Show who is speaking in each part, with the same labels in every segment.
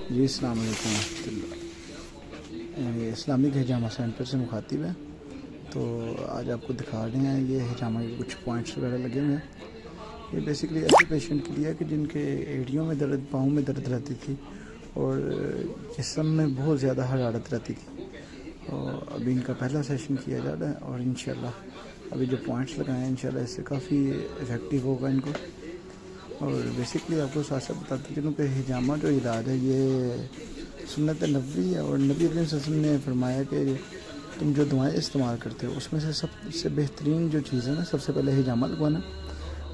Speaker 1: جی السلام علیکم ورحمۃ اللہ۔ اسلامک ہجامہ سینٹر سے مخاطب ہے، تو آج آپ کو دکھا رہے ہیں یہ ہجامہ کے کچھ پوائنٹس وغیرہ لگے ہوئے ہیں۔ یہ بیسکلی ایسے پیشنٹ کے لیے ہے کہ جن کے ایڑیوں میں درد، پاؤں میں درد رہتی تھی اور جسم میں بہت زیادہ حرارت رہتی تھی۔ اور ابھی ان کا پہلا سیشن کیا جا رہا ہے اور انشاءاللہ ابھی جو پوائنٹس لگائے ہیں انشاءاللہ اس سے کافی افیکٹو ہوگا ان کو۔ اور بیسکلی آپ کو ساتھ ساتھ بتاتے چلوں کہ ہجامہ جو علاج ہے یہ سنت نبوی ہے، اور نبی کریم صلی اللہ علیہ وسلم نے فرمایا کہ تم جو دعائیں استعمال کرتے ہو اس میں سے سب سے بہترین جو چیز ہے نا، سب سے پہلے ہجامہ لگوانا،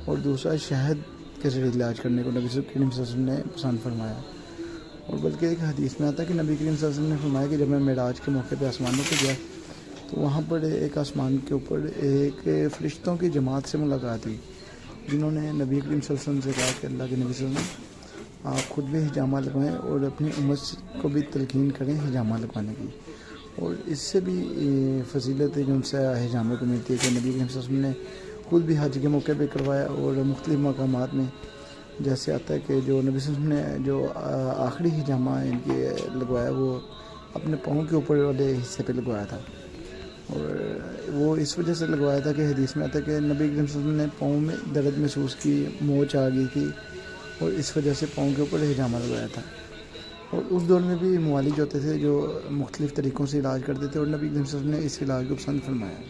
Speaker 1: اور دوسرا شہد کے ذریعے علاج کرنے کو نبی کریم صلی اللہ علیہ وسلم نے پسند فرمایا۔ اور بلکہ ایک حدیث میں آتا ہے کہ نبی کریم صلی اللہ علیہ وسلم نے فرمایا کہ جب میں معراج کے موقع پہ آسمانوں پہ گیا تو وہاں پر ایک آسمان کے اوپر ایک فرشتوں کی جماعت سے ملاقات ہوئی، جنہوں نے نبی کریم صلی اللہ علیہ وسلم سے کہا کہ اللہ کے نبی صلی اللہ علیہ وسلم آپ خود بھی ہجامہ لگوائیں اور اپنی امت کو بھی تلقین کریں ہجامہ لگوانے کی۔ اور اس سے بھی فضیلت جو ان سے ہجامہ کو ملتی ہے کہ نبی کریم صلی اللہ علیہ وسلم نے خود بھی حج کے موقع پہ کروایا، اور مختلف مقامات میں جیسے آتا ہے کہ جو نبی صلی اللہ علیہ وسلم نے جو آخری ہجامہ ان کے لگوایا وہ اپنے پاؤں کے اوپر والے حصے پہ لگوایا تھا، اور وہ اس وجہ سے لگوایا تھا کہ حدیث میں آتا ہے کہ نبی کریم صلی اللہ علیہ وسلم نے پاؤں میں درد محسوس کی، موچ آ گئی تھی، اور اس وجہ سے پاؤں کے اوپر ہجامہ لگوایا تھا۔ اور اس دور میں بھی معالج ہوتے تھے جو مختلف طریقوں سے علاج کرتے تھے، اور نبی کریم صلی اللہ علیہ وسلم نے اس علاج کو پسند فرمایا۔